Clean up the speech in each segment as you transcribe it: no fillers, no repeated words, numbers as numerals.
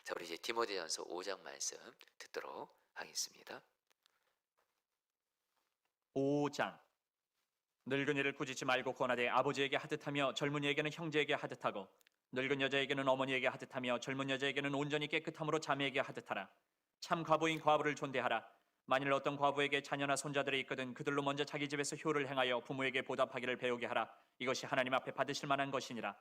자, 우리 이제 디모데전서 5장 말씀 듣도록 하겠습니다. 5장. 늙은이를 꾸짖지 말고 권하되 아버지에게 하듯하며 젊은이에게는 형제에게 하듯하고 늙은 여자에게는 어머니에게 하듯하며 젊은 여자에게는 온전히 깨끗함으로 자매에게 하듯하라. 참 과부인 과부를 존대하라. 만일 어떤 과부에게 자녀나 손자들이 있거든 그들로 먼저 자기 집에서 효를 행하여 부모에게 보답하기를 배우게 하라. 이것이 하나님 앞에 받으실 만한 것이니라.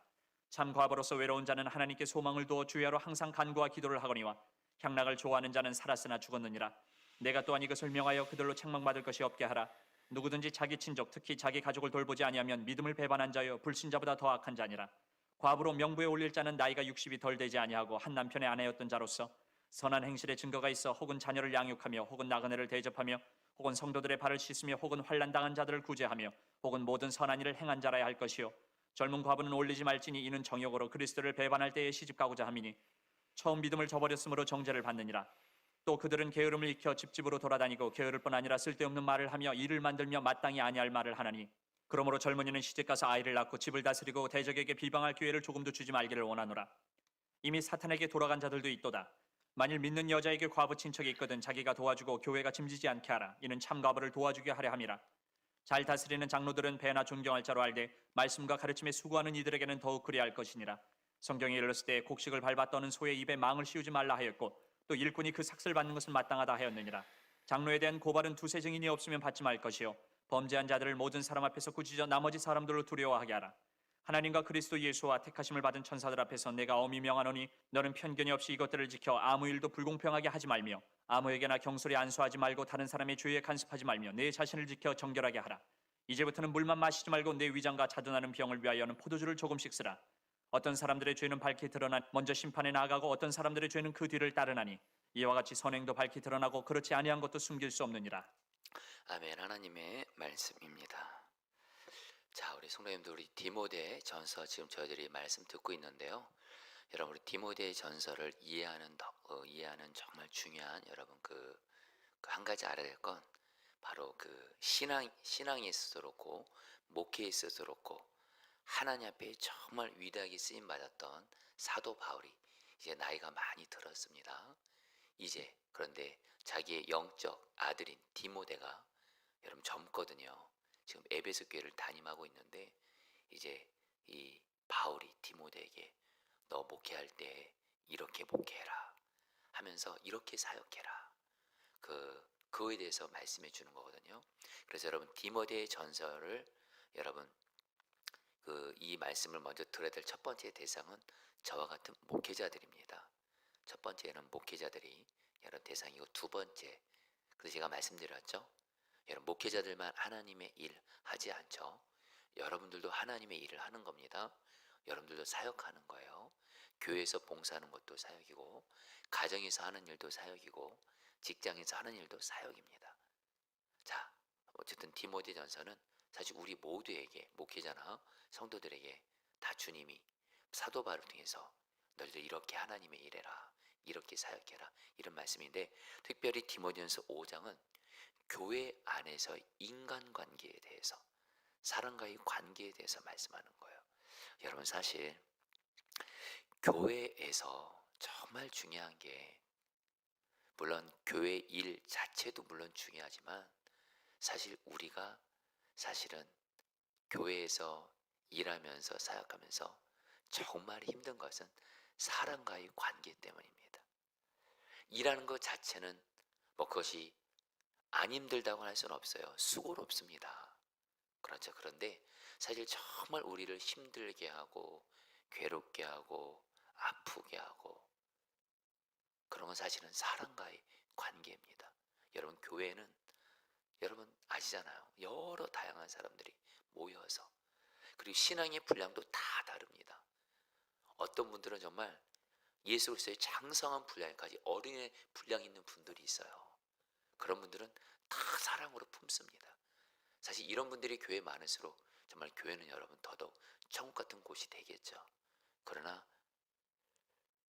참 과부로서 외로운 자는 하나님께 소망을 두어 주야로 항상 간구와 기도를 하거니와 향락을 좋아하는 자는 살았으나 죽었느니라. 내가 또한 이것을 명하여 그들로 책망받을 것이 없게 하라. 누구든지 자기 친족 특히 자기 가족을 돌보지 아니하면 믿음을 배반한 자여 불신자보다 더 악한 자니라. 과부로 명부에 올릴 자는 나이가 60이 덜 되지 아니하고 한 남편의 아내였던 자로서 선한 행실의 증거가 있어 혹은 자녀를 양육하며 혹은 나그네를 대접하며 혹은 성도들의 발을 씻으며 혹은 환난당한 자들을 구제하며 혹은 모든 선한 일을 행한 자라야 할 것이요 젊은 과부는 올리지 말지니 이는 정욕으로 그리스도를 배반할 때에 시집가고자 함이니 처음 믿음을 저버렸으므로 정죄를 받느니라. 또 그들은 게으름을 익혀 집집으로 돌아다니고 게으를 뿐 아니라 쓸데없는 말을 하며 일을 만들며 마땅히 아니할 말을 하나니 그러므로 젊은이는 시집가서 아이를 낳고 집을 다스리고 대적에게 비방할 기회를 조금도 주지 말기를 원하노라. 이미 사탄에게 돌아간 자들도 있도다. 만일 믿는 여자에게 과부 친척이 있거든 자기가 도와주고 교회가 짐지지 않게 하라. 이는 참 과부를 도와주게 하려 함이라. 잘 다스리는 장로들은 배나 존경할 자로 알되 말씀과 가르침에 수고하는 이들에게는 더욱 그리할 것이니라. 성경에 이르렀을 때 곡식을 밟아 떠는 소의 입에 망을 씌우지 말라 하였고 또 일꾼이 그 삭슬 받는 것은 마땅하다 하였느니라. 장로에 대한 고발은 두세 증인이 없으면 받지 말 것이요 범죄한 자들을 모든 사람 앞에서 꾸짖어 나머지 사람들로 두려워하게 하라. 하나님과 그리스도 예수와 택하심을 받은 천사들 앞에서 내가 엄히 명하노니 너는 편견이 없이 이것들을 지켜 아무 일도 불공평하게 하지 말며 아무에게나 경솔히 안수하지 말고 다른 사람의 죄에 간섭하지 말며 내 자신을 지켜 정결하게 하라. 이제부터는 물만 마시지 말고 내 위장과 자두나는 병을 위하여는 포도주를 조금씩 쓰라. 어떤 사람들의 죄는 밝히 드러나 먼저 심판에 나아가고 어떤 사람들의 죄는 그 뒤를 따르나니 이와 같이 선행도 밝히 드러나고 그렇지 아니한 것도 숨길 수 없느니라. 아멘. 하나님의 말씀입니다. 자, 우리 성도님들, 우리 디모데 전서 지금 저희들이 말씀 듣고 있는데요. 여러분, 우리 디모데 전서를 이해하는 정말 중요한 여러분 그 한 가지 알아야 될 건 바로 그 신앙에 있어서 그렇고 목회에 있어서 그렇고 하나님 앞에 정말 위대하게 쓰임 받았던 사도 바울이 이제 나이가 많이 들었습니다. 이제 그런데 자기의 영적 아들인 디모데가 여러분 젊거든요. 지금 에베소 교회를 담임하고 있는데 이제 이 바울이 디모데에게 너 목회할 때 이렇게 목회해라 하면서 이렇게 사역해라. 그거에 대해서 말씀해 주는 거거든요. 그래서 여러분 디모데 전서를 여러분 이 말씀을 먼저 들어야 될 첫 번째 대상은 저와 같은 목회자들입니다. 첫 번째는 목회자들이 여러분 대상이고 두 번째 그래서 제가 말씀드렸죠. 여러분 목회자들만 하나님의 일 하지 않죠. 여러분들도 하나님의 일을 하는 겁니다. 여러분들도 사역하는 거예요. 교회에서 봉사하는 것도 사역이고 가정에서 하는 일도 사역이고 직장에서 하는 일도 사역입니다. 자, 어쨌든 디모데전서는 사실 우리 모두에게 목회자나 성도들에게 다 주님이 사도 바울을 통해서 너희들 이렇게 하나님의 일해라 이렇게 사역해라 이런 말씀인데 특별히 디모데전서 5장은 교회 안에서 인간관계에 대해서 사람과의 관계에 대해서 말씀하는 거예요. 여러분 사실 교회에서 정말 중요한 게 물론 교회 일 자체도 물론 중요하지만 사실 우리가 사실은 교회에서 일하면서 사역하면서 정말 힘든 것은 사람과의 관계 때문입니다. 일하는 것 자체는 뭐 그것이 안 힘들다고 할 수는 없어요. 수고롭습니다. 그렇죠. 그런데 사실 정말 우리를 힘들게 하고 괴롭게 하고 아프게 하고 그런 건 사실은 사람과의 관계입니다. 여러분 교회는 여러분 아시잖아요. 여러 다양한 사람들이 모여서 그리고 신앙의 분량도 다 다릅니다. 어떤 분들은 정말 예수 그리스도의 장성한 분량까지 어린애 분량 있는 분들이 있어요. 그런 분들은 다 사랑으로 품습니다. 사실 이런 분들이 교회에 많을수록 정말 교회는 여러분 더더욱 천국 같은 곳이 되겠죠. 그러나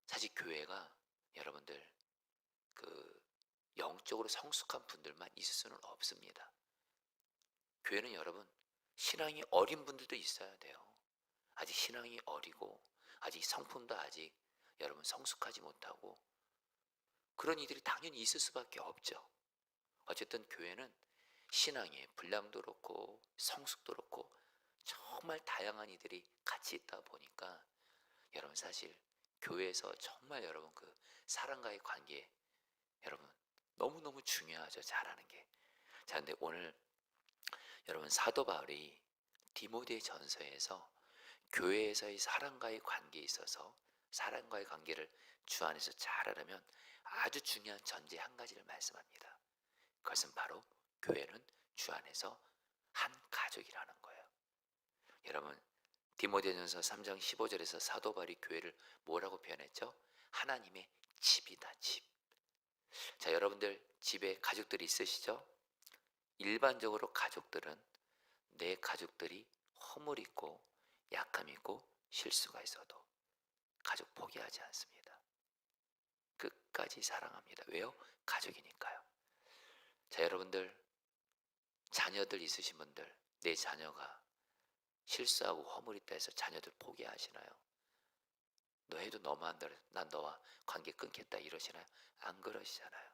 사실 교회가 여러분들 영적으로 성숙한 분들만 있을 수는 없습니다. 교회는 여러분 신앙이 어린 분들도 있어야 돼요. 아직 신앙이 어리고 아직 성품도 아직 여러분 성숙하지 못하고 그런 이들이 당연히 있을 수밖에 없죠. 어쨌든 교회는 신앙의 분량도 그렇고 성숙도 그렇고 정말 다양한 이들이 같이 있다 보니까 여러분 사실 교회에서 정말 여러분 그 사람과의 관계 여러분 너무너무 중요하죠. 잘하는 게. 자, 근데 오늘 여러분 사도 바울이 디모데 전서에서 교회에서의 사람과의 관계에 있어서 사람과의 관계를 주 안에서 잘하려면 아주 중요한 전제 한 가지를 말씀합니다. 그것은 바로 교회는 주 안에서 한 가족이라는 거예요. 여러분 디모데전서 3장 15절에서 사도 바울이 교회를 뭐라고 표현했죠? 하나님의 집이다, 집. 자, 여러분들 집에 가족들이 있으시죠? 일반적으로 가족들은 내 가족들이 허물 있고 약함 있고 실수가 있어도 가족 포기하지 않습니다. 끝까지 사랑합니다. 왜요? 가족이니까요. 자, 여러분들 자녀들 있으신 분들 내 자녀가 실수하고 허물 있다 해서 자녀들 포기하시나요? 너 해도 너무한다. 난 너와 관계 끊겠다 이러시나요? 안 그러시잖아요.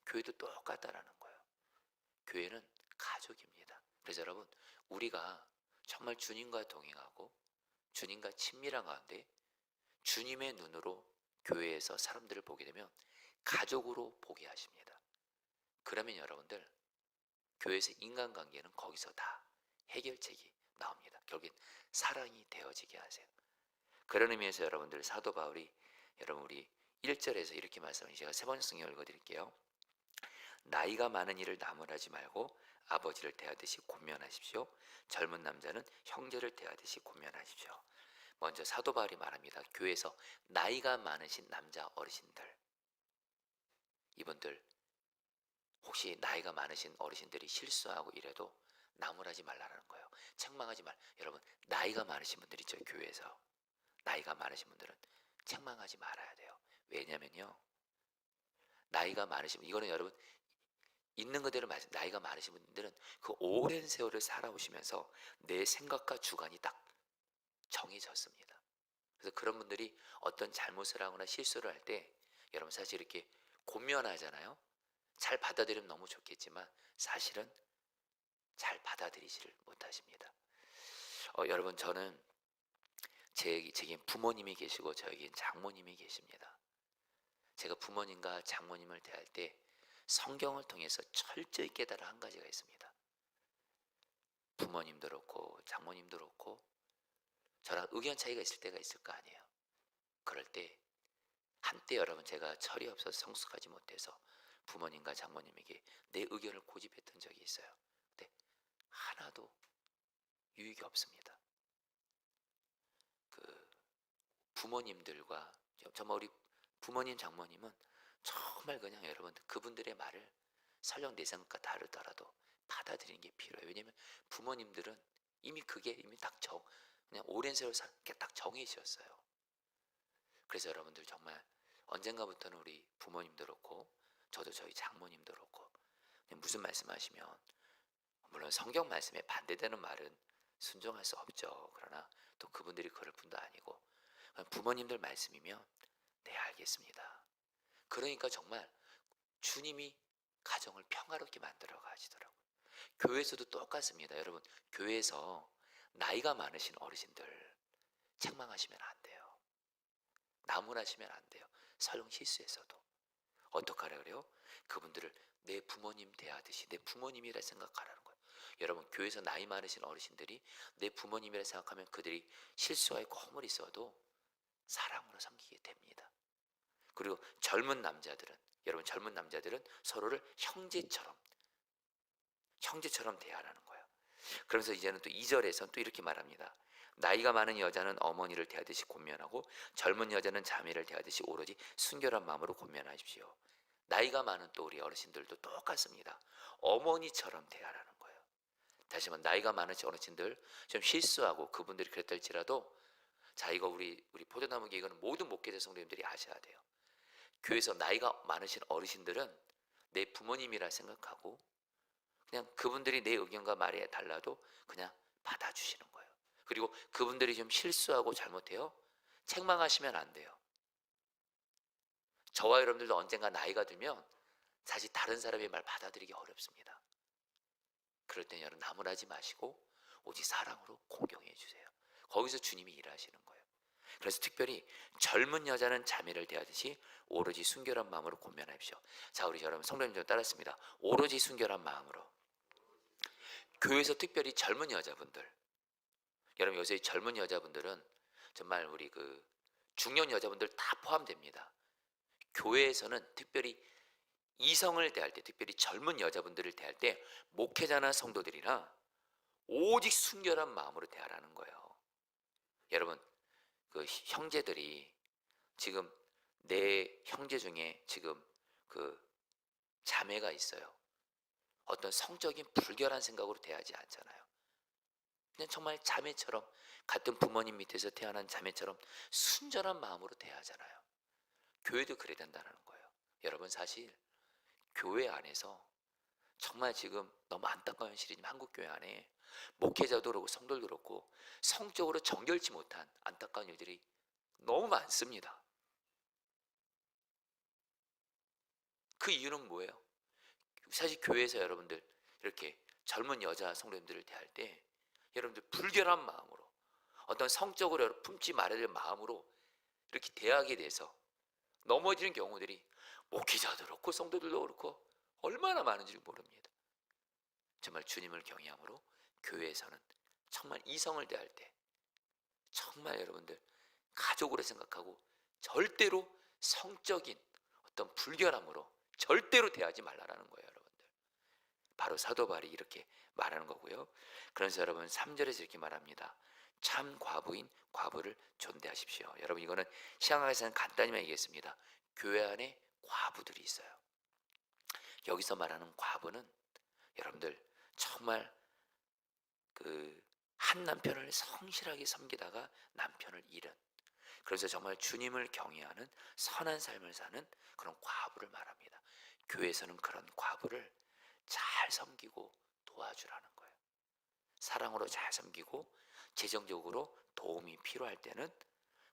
교회도 똑같다라는 거예요. 교회는 가족입니다. 그래서 여러분 우리가 정말 주님과 동행하고 주님과 친밀한 가운데 주님의 눈으로 교회에서 사람들을 보게 되면 가족으로 보게 하십니다. 그러면 여러분들 교회에서 인간관계는 거기서 다 해결책이 나옵니다. 결국엔 사랑이 되어지게 하세요. 그런 의미에서 여러분들 사도 바울이 여러분 우리 1절에서 이렇게 말씀하시죠. 제가 세 번째 성경 읽어드릴게요. 나이가 많은 일을 나무라지 말고 아버지를 대하듯이 권면하십시오. 젊은 남자는 형제를 대하듯이 권면하십시오. 먼저 사도 바울이 말합니다. 교회에서 나이가 많으신 남자 어르신들, 이분들 혹시 나이가 많으신 어르신들이 실수하고 이래도 나무라지 말라는 거예요. 책망하지 말. 여러분 나이가 많으신 분들 있죠. 교회에서 나이가 많으신 분들은 책망하지 말아야 돼요. 왜냐면요 나이가 많으신 분 이거는 여러분 있는 그대로 말씀. 나이가 많으신 분들은 그 오랜 세월을 살아오시면서 내 생각과 주관이 딱 정해졌습니다. 그래서 그런 분들이 어떤 잘못을 하거나 실수를 할 때 여러분 사실 이렇게 고면하잖아요. 잘 받아들이면 너무 좋겠지만 사실은 잘 받아들이지를 못하십니다. 여러분 저는 제겐 부모님이 계시고 저에겐 장모님이 계십니다. 제가 부모님과 장모님을 대할 때 성경을 통해서 철저히 깨달은 한 가지가 있습니다. 부모님도 그렇고 장모님도 그렇고 저랑 의견 차이가 있을 때가 있을 거 아니에요. 그럴 때 한때 여러분 제가 철이 없어서 성숙하지 못해서 부모님과 장모님에게 내 의견을 고집했던 적이 있어요. 근데 하나도 유익이 없습니다. 그 부모님들과 정말 우리 부모님 장모님은 정말 그냥 여러분 그분들의 말을 설령 내 생각과 다르더라도 받아들이는 게 필요해요. 왜냐면 부모님들은 이미 그게 이미 그냥 오랜 세월 살게 딱 정해지셨어요. 그래서 여러분들 정말 언젠가부터는 우리 부모님도 그렇고 저도 저희 장모님도 그렇고 무슨 말씀하시면 물론 성경 말씀에 반대되는 말은 순종할 수 없죠. 그러나 또 그분들이 그럴 분도 아니고 부모님들 말씀이면 네 알겠습니다. 그러니까 정말 주님이 가정을 평화롭게 만들어 가시더라고요. 교회에서도 똑같습니다. 여러분 교회에서 나이가 많으신 어르신들 책망하시면 안 돼요. 나무라시면 안 돼요. 설령 실수해서도. 어떡하라 그래요? 그분들을 내 부모님 대하듯이 내 부모님이라 생각하라는 거예요. 여러분 교회에서 나이 많으신 어르신들이 내 부모님이라 생각하면 그들이 실수와 허물이 있어도 사랑으로 섬기게 됩니다. 그리고 젊은 남자들은 여러분 젊은 남자들은 서로를 형제처럼 대하라는 거예요. 그러면서 이제는 또 2절에서는 또 이렇게 말합니다. 나이가 많은 여자는 어머니를 대하듯이 권면하고 젊은 여자는 자매를 대하듯이 오로지 순결한 마음으로 권면하십시오. 나이가 많은 또 우리 어르신들도 똑같습니다. 어머니처럼 대하라는 거예요. 다시 한번 나이가 많으신 어르신들 좀 실수하고 그분들이 그랬달지라도 자 이거 우리 포도나무 교회 이거는 모든 목회자 성도님들이 아셔야 돼요. 교회에서 나이가 많으신 어르신들은 내 부모님이라 생각하고 그냥 그분들이 내 의견과 말에 달라도 그냥 받아주시는 거예요. 그리고 그분들이 좀 실수하고 잘못해요. 책망하시면 안 돼요. 저와 여러분들도 언젠가 나이가 들면 사실 다른 사람의 말 받아들이기 어렵습니다. 그럴 땐 여러분 나무라지 마시고 오직 사랑으로 공경해 주세요. 거기서 주님이 일하시는 거예요. 그래서 특별히 젊은 여자는 자매를 대하듯이 오로지 순결한 마음으로 권면하십시오. 자, 우리 여러분 성도님 좀 따랐습니다. 오로지 순결한 마음으로. 교회에서 특별히 젊은 여자분들, 여러분 요새 젊은 여자분들은 정말 우리 그 중년 여자분들 다 포함됩니다. 교회에서는 특별히 이성을 대할 때, 특별히 젊은 여자분들을 대할 때 목회자나 성도들이나 오직 순결한 마음으로 대하라는 거예요. 여러분 그 형제들이 지금 내 형제 중에 지금 그 자매가 있어요. 어떤 성적인 불결한 생각으로 대하지 않잖아요. 그냥 정말 자매처럼, 같은 부모님 밑에서 태어난 자매처럼 순전한 마음으로 대하잖아요. 교회도 그래야 된다는 거예요. 여러분 사실 교회 안에서 정말 지금 너무 안타까운 현실이지만 한국 교회 안에 목회자도 그렇고 성도도 그렇고 성적으로 정결치 못한 안타까운 일들이 너무 많습니다. 그 이유는 뭐예요? 사실 교회에서 여러분들 이렇게 젊은 여자 성도님들을 대할 때 여러분들 불결한 마음으로, 어떤 성적으로 품지 말아야 될 마음으로 이렇게 대하게 돼서 넘어지는 경우들이 목회자도 그렇고 성도들도 그렇고 얼마나 많은지 모릅니다. 정말 주님을 경외함으로 교회에서는 정말 이성을 대할 때 정말 여러분들 가족으로 생각하고 절대로 성적인 어떤 불결함으로 절대로 대하지 말라라는 거예요, 여러분들. 바로 사도 바울이 이렇게 말하는 거고요. 그래서 여러분 3절에서 이렇게 말합니다. 참 과부인 과부를 존대하십시오. 여러분 이거는 신약에서는 간단히만 얘기했습니다. 교회 안에 과부들이 있어요. 여기서 말하는 과부는 여러분들 정말 그 한 남편을 성실하게 섬기다가 남편을 잃은, 그래서 정말 주님을 경외하는 선한 삶을 사는 그런 과부를 말합니다. 교회에서는 그런 과부를 잘 섬기고 도와주라는 거예요. 사랑으로 잘 섬기고 재정적으로 도움이 필요할 때는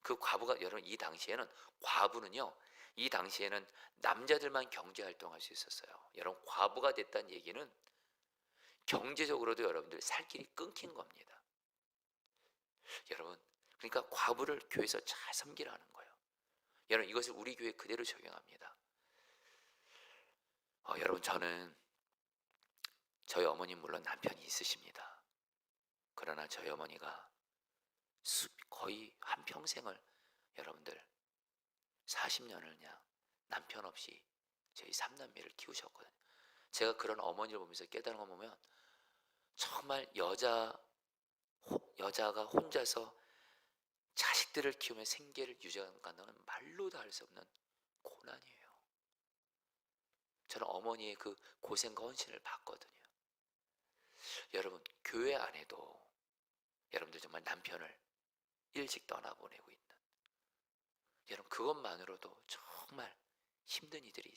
그 과부가, 여러분 이 당시에는 과부는요, 이 당시에는 남자들만 경제 활동할 수 있었어요. 여러분 과부가 됐다는 얘기는 경제적으로도 여러분들 살 길이 끊긴 겁니다. 여러분 그러니까 과부를 교회에서 잘 섬기라는 거예요. 여러분 이것을 우리 교회에 그대로 적용합니다. 여러분 저는 저희 어머님 물론 남편이 있으십니다. 그러나 저희 어머니가 거의 한평생을 여러분들 40년을 그냥 남편 없이 저희 3남매를 키우셨거든요. 제가 그런 어머니를 보면서 깨달은 거 보면 정말 여자가 혼자서 자식들을 키우며 생계를 유지한다는 건 말로도 할 수 없는 고난이에요. 저는 어머니의 그 고생과 헌신을 봤거든요. 여러분 교회 안에도 여러분들 정말 남편을 일찍 떠나보내고 있는, 여러분 그것만으로도 정말 힘든 이들이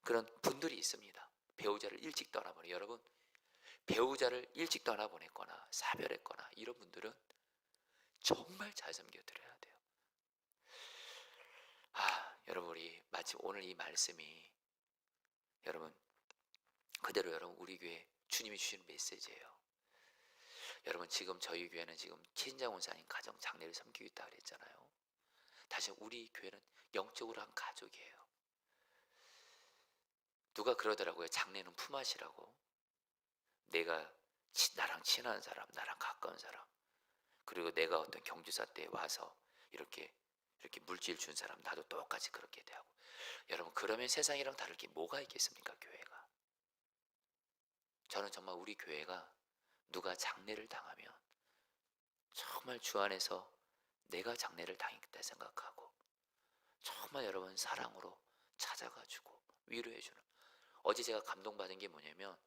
그런 분들이 있습니다. 배우자를 일찍 떠나보내, 여러분 배우자를 일찍 떠나보냈거나 사별했거나 이런 분들은 정말 잘 섬겨드려야 돼요. 여러분 우리 마침 오늘 이 말씀이 여러분 그대로 여러분 우리 교회 주님이 주시는 메시지예요. 여러분 지금 저희 교회는 지금 친자 원사님 가정 장례를 섬기고 있다 그랬잖아요. 다시 우리 교회는 영적으로 한 가족이에요. 누가 그러더라고요. 장례는 품앗이라고. 내가 나랑 친한 사람, 나랑 가까운 사람, 그리고 내가 어떤 경주사 때 와서 이렇게 물질 준 사람 나도 똑같이 그렇게 대하고. 여러분 그러면 세상이랑 다를 게 뭐가 있겠습니까? 교회가. 저는 정말 우리 교회가 누가 장례를 당하면 정말 주 안에서 내가 장례를 당했다 생각하고 정말 여러분 사랑으로 찾아가지고 위로해주는. 어제 제가 감동받은 게 뭐냐면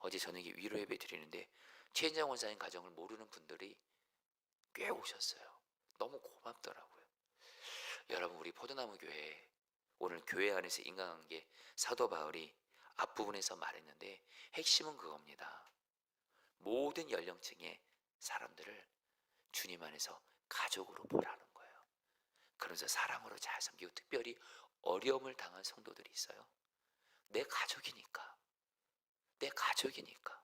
어제 저녁에 위로 예배 드리는데 최인장 원사님 가정을 모르는 분들이 꽤 오셨어요. 너무 고맙더라고요. 여러분 우리 포도나무 교회 오늘 교회 안에서 인간관계 사도 바울이 앞부분에서 말했는데 핵심은 그겁니다. 모든 연령층의 사람들을 주님 안에서 가족으로 보라는 거예요. 그러면서 사랑으로 잘 섬기고 특별히 어려움을 당한 성도들이 있어요. 내 가족이니까. 내 가족이니까.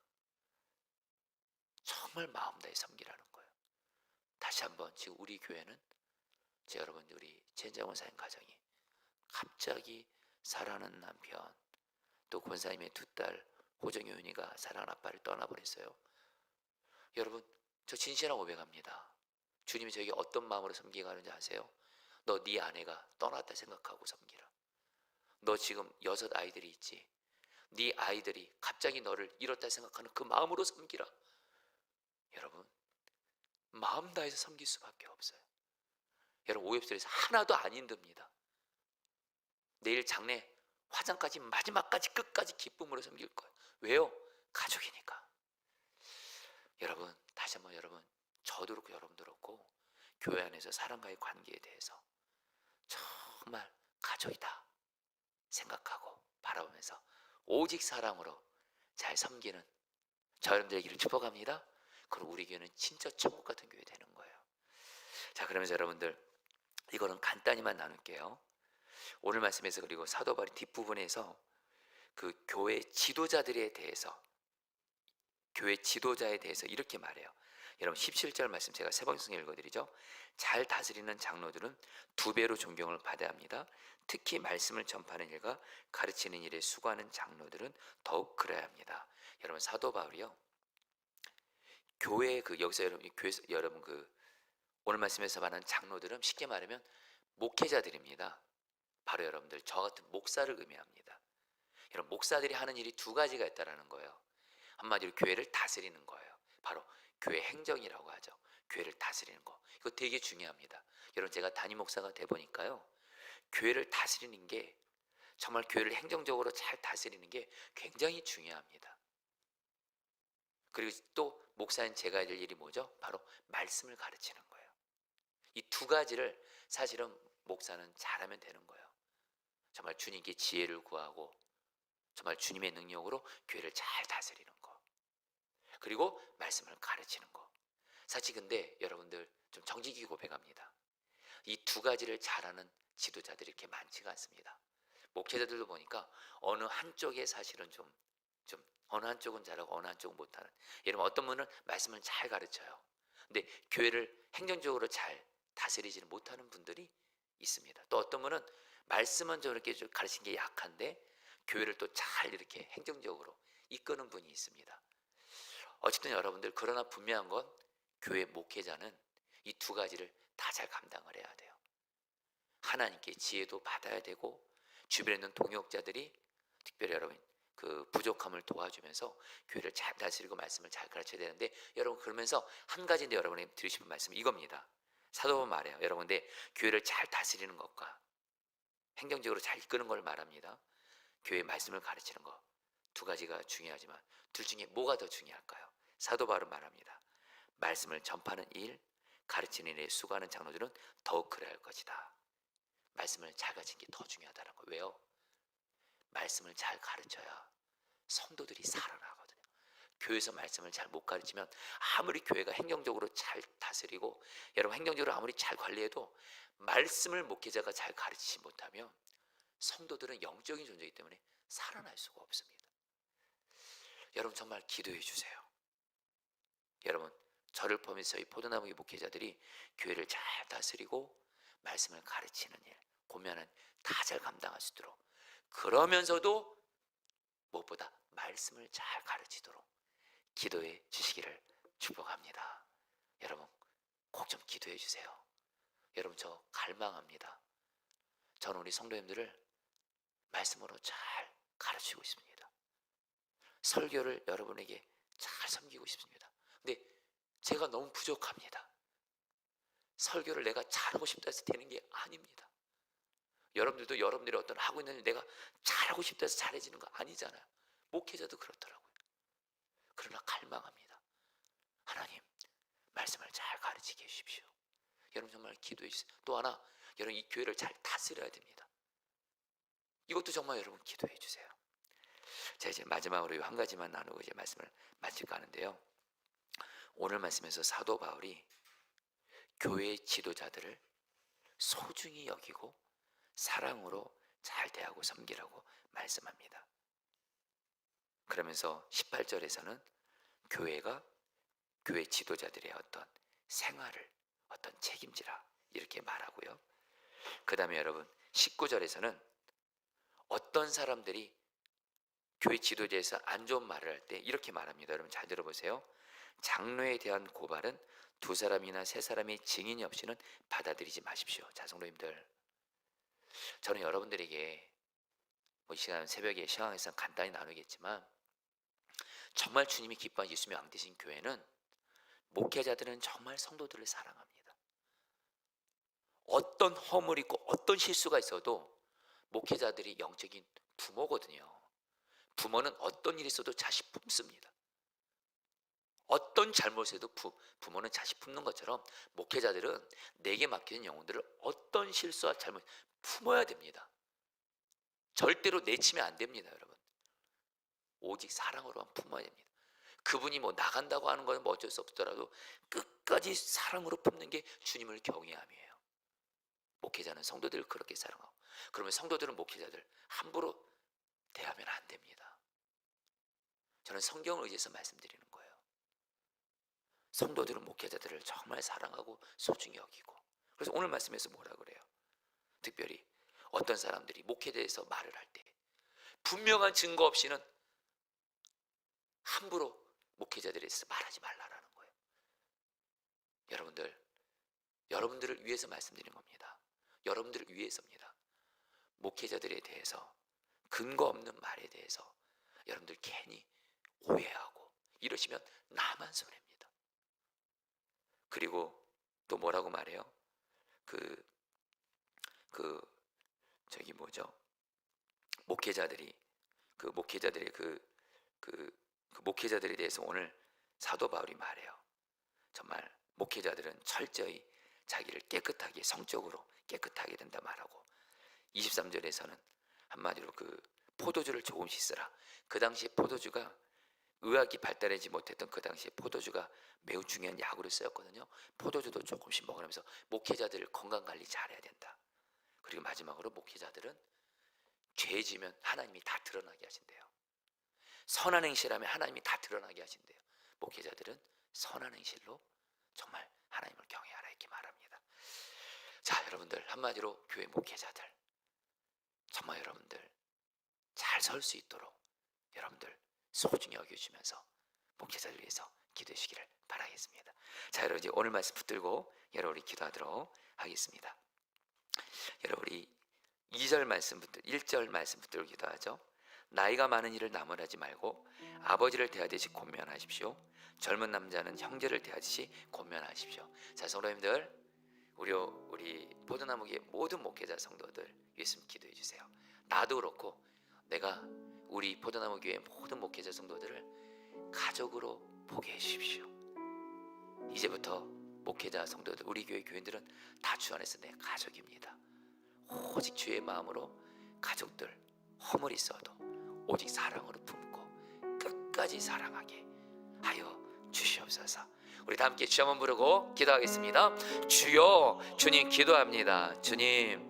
정말 마음 다해 섬기라는 거예요. 다시 한번 지금 우리 교회는 여러분 우리 최은정 사님 가정이 갑자기 사랑하는 남편 또 권사님의 두 딸 호정효은이가 사랑하는 아빠를 떠나버렸어요. 여러분 저 진실한 고백합니다. 주님이 저에게 어떤 마음으로 섬기게 하는지 아세요? 너 네 아내가 떠났다 생각하고 섬기라. 너 지금 6 아이들이 있지. 네 아이들이 갑자기 너를 잃었다 생각하는 그 마음으로 섬기라. 여러분 마음 다해서 섬길 수밖에 없어요. 여러분 오엽절에서 하나도 안 힘듭니다. 내일 장례 화장까지 마지막까지 끝까지 기쁨으로 섬길 거예요. 왜요? 가족이니까. 여러분 다시 한번 여러분 저도 그렇고 여러분도 그렇고 교회 안에서 사람과의 관계에 대해서 정말 가족이다 생각하고 바라보면서 오직 사랑으로 잘 섬기는 저 여러분들의 길을 축복합니다. 그리고 우리 교회는 진짜 천국 같은 교회 되는 거예요. 자 그러면서 여러분들 이거는 간단히만 나눌게요. 오늘 말씀에서 그리고 사도 바울이 뒷부분에서 그 교회 지도자들에 대해서 교회 지도자에 대해서 이렇게 말해요. 여러분 17절 말씀 제가 세 번씩 읽어드리죠. 잘 다스리는 장로들은 2배로 존경을 받아야 합니다. 특히 말씀을 전파하는 일과 가르치는 일에 수고하는 장로들은 더욱 그래야 합니다. 여러분 사도 바울이요. 교회 그 여기서 여러분 교회에서 여러분 그 오늘 말씀에서 말하는 장로들은 쉽게 말하면 목회자들입니다. 바로 여러분들 저 같은 목사를 의미합니다. 여러분 목사들이 하는 일이 2가지가 있다라는 거예요. 한마디로 교회를 다스리는 거예요. 바로 교회 행정이라고 하죠. 교회를 다스리는 거. 이거 되게 중요합니다. 여러분 제가 담임 목사가 돼 보니까요. 교회를 다스리는 게 정말 교회를 행정적으로 잘 다스리는 게 굉장히 중요합니다. 그리고 또 목사인 제가 해야 될 일이 뭐죠? 바로 말씀을 가르치는 거예요. 이 2가지를 사실은 목사는 잘하면 되는 거예요. 정말 주님께 지혜를 구하고 정말 주님의 능력으로 교회를 잘 다스리는 거. 그리고 말씀을 가르치는 거. 사실 근데 여러분들 좀 정직히 고백합니다. 이 2가지를 잘하는 지도자들이 이렇게 많지가 않습니다. 목회자들도 보니까 어느 한쪽에 사실은 좀 어느 한쪽은 잘하고 어느 한쪽은 못하는. 여러분 어떤 분은 말씀을 잘 가르쳐요. 근데 교회를 행정적으로 잘 다스리지는 못하는 분들이 있습니다. 또 어떤 분은 말씀은 저렇게 가르치는 게 약한데 교회를 또 잘 이렇게 행정적으로 이끄는 분이 있습니다. 어쨌든 여러분들 그러나 분명한 건 교회 목회자는 이 2가지를 다 잘 감당을 해야 돼요. 하나님께 지혜도 받아야 되고 주변에 있는 동역자들이 특별히 여러분 그 부족함을 도와주면서 교회를 잘 다스리고 말씀을 잘 가르쳐야 되는데 여러분 그러면서 한 가지인데 여러분이 들으시는 말씀은 이겁니다. 사도는 말해요. 여러분 근데 교회를 잘 다스리는 것과 행정적으로 잘 이끄는 걸 말합니다. 교회 말씀을 가르치는 것 2가지가 중요하지만 둘 중에 뭐가 더 중요할까요? 사도 바울은 말합니다. 말씀을 전파하는 일, 가르치는 일에 수고하는 장로들은 더욱 그래야 할 것이다. 말씀을 잘 가르치는 게 더 중요하다는 거예요. 왜요? 말씀을 잘 가르쳐야 성도들이 살아나거든요. 교회에서 말씀을 잘 못 가르치면 아무리 교회가 행정적으로 잘 다스리고 여러분 행정적으로 아무리 잘 관리해도 말씀을 목회자가 잘 가르치지 못하면 성도들은 영적인 존재이기 때문에 살아날 수가 없습니다. 여러분 정말 기도해 주세요. 여러분 저를 포함해서 저희 포도나무 목회자들이 교회를 잘 다스리고 말씀을 가르치는 일, 고면은 다 잘 감당할 수 있도록 그러면서도 무엇보다 말씀을 잘 가르치도록 기도해 주시기를 축복합니다. 여러분 꼭 좀 기도해 주세요. 여러분 저 갈망합니다. 저는 우리 성도님들을 말씀으로 잘 가르치고 있습니다. 설교를 여러분에게 잘 섬기고 싶습니다. 근데 제가 너무 부족합니다. 설교를 내가 잘하고 싶다 해서 되는 게 아닙니다. 여러분들도 여러분들이 어떤 하고 있는 일 내가 잘하고 싶다 해서 잘해지는 거 아니잖아요. 목회자도 그렇더라고요. 그러나 갈망합니다. 하나님 말씀을 잘 가르치게 해주십시오. 여러분 정말 기도해 주세요. 또 하나 여러분 이 교회를 잘 다스려야 됩니다. 이것도 정말 여러분 기도해 주세요. 자 이제 마지막으로 한 가지만 나누고 이제 말씀을 마칠까 하는데요. 오늘 말씀에서 사도 바울이 교회의 지도자들을 소중히 여기고 사랑으로 잘 대하고 섬기라고 말씀합니다. 그러면서 18절에서는 교회 지도자들의 어떤 생활을 어떤 책임지라 이렇게 말하고요. 그 다음에 여러분 19절에서는 어떤 사람들이 교회 지도자에서 안 좋은 말을 할 때 이렇게 말합니다. 여러분 잘 들어보세요. 장로에 대한 고발은 2사람이나 3사람의 증인이 없이는 받아들이지 마십시오. 자, 성도님들, 저는 여러분들에게 이 시간 새벽에 시황에서 간단히 나누겠지만 정말 주님이 기뻐하는 예수님의 왕 되신 교회는 목회자들은 정말 성도들을 사랑합니다. 어떤 허물이 있고 어떤 실수가 있어도 목회자들이 영적인 부모거든요. 부모는 어떤 일이 있어도 자식 품습니다. 어떤 잘못에도 부모는 자식 품는 것처럼 목회자들은 내게 맡기는 영혼들을 어떤 실수와 잘못 품어야 됩니다. 절대로 내치면 안 됩니다, 여러분. 오직 사랑으로만 품어야 됩니다. 그분이 나간다고 하는 건 어쩔 수 없더라도 끝까지 사랑으로 품는 게 주님을 경외함이에요. 목회자는 성도들을 그렇게 사랑하고, 그러면 성도들은 목회자들 함부로 대하면 안 됩니다. 저는 성경을 의지해서 말씀드리는 거예요. 성도들은 목회자들을 정말 사랑하고 소중히 여기고, 그래서 오늘 말씀에서 뭐라 그래요? 특별히 어떤 사람들이 목회에 대해서 말을 할 때 분명한 증거 없이는 함부로 목회자들에 대해서 말하지 말라라는 거예요. 여러분들을 위해서 말씀드리는 겁니다. 여러분들을 위해서입니다. 목회자들에 대해서 근거 없는 말에 대해서 여러분들 괜히 오해하고 이러시면 나만 손해입니다. 그리고 또 뭐라고 말해요? 목회자들에 대해서 오늘 사도 바울이 말해요. 정말 목회자들은 철저히 자기를 깨끗하게, 성적으로 깨끗하게 된다 말하고, 23절에서는 한마디로 포도주를 조금씩 쓰라. 그 당시에 포도주가 의학이 발달하지 못했던 그 당시에 포도주가 매우 중요한 약으로 쓰였거든요. 포도주도 조금씩 먹으면서 목회자들 건강관리 잘해야 된다. 그리고 마지막으로 목회자들은 죄 지면 하나님이 다 드러나게 하신대요. 선한 행실하면 하나님이 다 드러나게 하신대요. 목회자들은 선한 행실로 정말 하나님을 경외하라 이렇게 말합니다. 자, 여러분들, 한마디로 교회 목회자들 정말 여러분들 잘 설 수 있도록 여러분들 소중히 여겨주면서 목회자를 위해서 기도하시기를 바라겠습니다. 자, 여러분 이제 오늘 말씀 붙들고 여러분 우리 기도하도록 하겠습니다. 여러분 우리 2절 말씀부터 1절 말씀 붙들고 기도하죠. 나이가 많은 이를 나무라지 말고 아버지를 대하듯이 권면하십시오. 젊은 남자는 형제를 대하듯이 권면하십시오. 자, 성도님들, 우리 포도나무교회 모든 목회자 성도들 예수님 기도해 주세요. 나도 그렇고 내가 우리 포도나무교회 모든 목회자 성도들을 가족으로 보게 해 주십시오. 이제부터 목회자 성도들, 우리 교회 교인들은 다 주 안에서 내 가족입니다. 오직 주의 마음으로 가족들 허물이 있어도 오직 사랑으로 품고 끝까지 사랑하게 하여 주시옵소서. 우리 다 함께 주 한번 부르고 기도하겠습니다. 주여, 주님 기도합니다. 주님,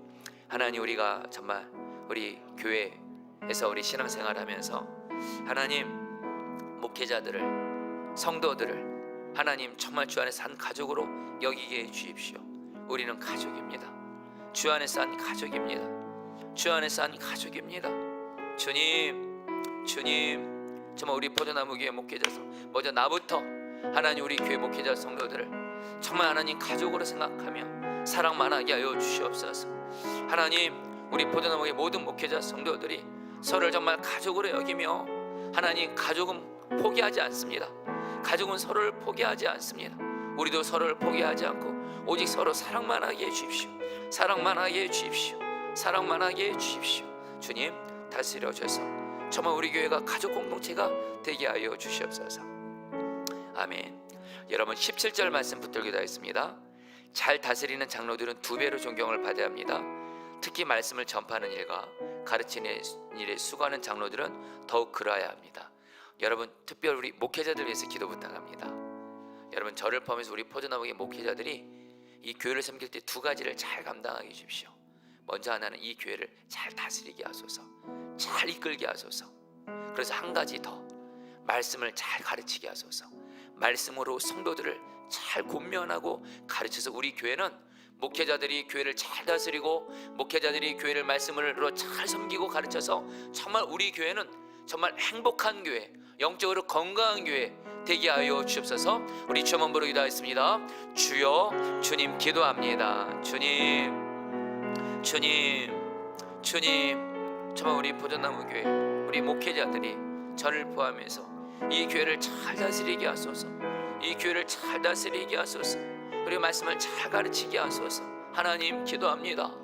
하나님, 우리가 정말 우리 교회에서 우리 신앙생활하면서 하나님 목회자들을, 성도들을 하나님 정말 주 안에서 한 가족으로 여기게 해 주십시오. 우리는 가족입니다. 주 안에서 한 가족입니다. 주 안에서 한 가족입니다. 주님, 정말 우리 포도나무교회 목회자서 먼저 나부터 하나님 우리 교회 목회자 성도들을 정말 하나님 가족으로 생각하며 사랑만하게 하여 주시옵소서. 하나님, 우리 포도나무교회 모든 목회자 성도들이 서로를 정말 가족으로 여기며 하나님 가족은 포기하지 않습니다. 가족은 서로를 포기하지 않습니다. 우리도 서로를 포기하지 않고 오직 서로 사랑만하게 해주십시오. 사랑만하게 해주십시오. 사랑만하게 해주십시오. 주님 다스려 주셔서 정말 우리 교회가 가족 공동체가 되게 하여 주시옵소서. 아멘. 여러분 17절 말씀 붙들고 기도하겠습니다. 잘 다스리는 장로들은 2배로 존경을 받아야 합니다. 특히 말씀을 전파하는 일과 가르치는 일에 수고하는 장로들은 더욱 그러해야 합니다. 여러분 특별 우리 목회자들 위해서 기도 부탁합니다. 여러분 저를 포함해서 우리 포도나무교회 목회자들이 이 교회를 섬길 때 2가지를 잘 감당하게 해주십시오. 먼저 하나는 이 교회를 잘 다스리게 하소서, 잘 이끌게 하소서. 그래서 한 가지 더, 말씀을 잘 가르치게 하소서. 말씀으로 성도들을 잘 권면하고 가르쳐서 우리 교회는 목회자들이 교회를 잘 다스리고 목회자들이 교회를 말씀으로 잘 섬기고 가르쳐서 정말 우리 교회는 정말 행복한 교회, 영적으로 건강한 교회 되게 하여 주옵소서. 우리 주여 한번 부르고 기도하겠습니다. 주여, 주님 기도합니다. 주님, 정말 우리 보존나무 교회, 우리 목회자들이 저를 포함해서 이 교회를 잘 다스리게 하소서. 이 교회를 잘 다스리게 하소서. 그리고 말씀을 잘 가르치게 하소서. 하나님 기도합니다.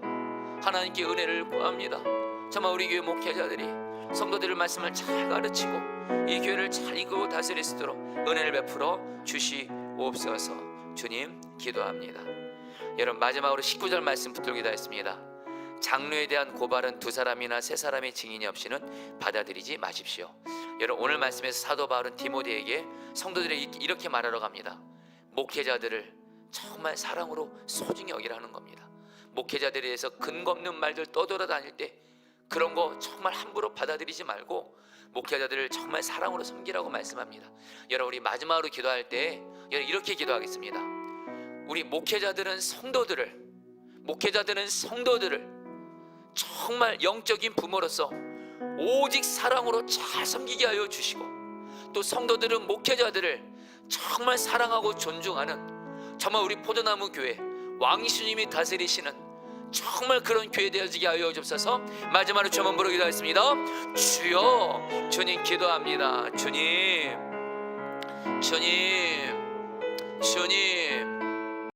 하나님께 은혜를 구합니다. 정말 우리 교회 목회자들이 성도들의 말씀을 잘 가르치고 이 교회를 잘 이끌고 다스릴 수 있도록 은혜를 베풀어 주시옵소서. 주님 기도합니다. 여러분, 마지막으로 19절 말씀 붙들고 기도했습니다. 장로에 대한 고발은 2사람이나 3사람의 증인이 없이는 받아들이지 마십시오. 여러분, 오늘 말씀에서 사도 바울은 디모데에게 성도들에게 이렇게 말하러 갑니다. 목회자들을 정말 사랑으로 소중히 여기라는 겁니다. 목회자들에 대해서 근거 없는 말들 떠돌아다닐 때 그런 거 정말 함부로 받아들이지 말고 목회자들을 정말 사랑으로 섬기라고 말씀합니다. 여러분, 우리 마지막으로 기도할 때 이렇게 기도하겠습니다. 우리 목회자들은 성도들을 정말 영적인 부모로서 오직 사랑으로 잘 섬기게 하여 주시고, 또 성도들은 목회자들을 정말 사랑하고 존중하는 정말 우리 포도나무 교회 왕이수님이 다스리시는 정말 그런 교회 되어지게 하여 주옵소서. 마지막으로 주여 한번 부르고 기도하겠습니다. 주여, 주님 기도합니다. 주님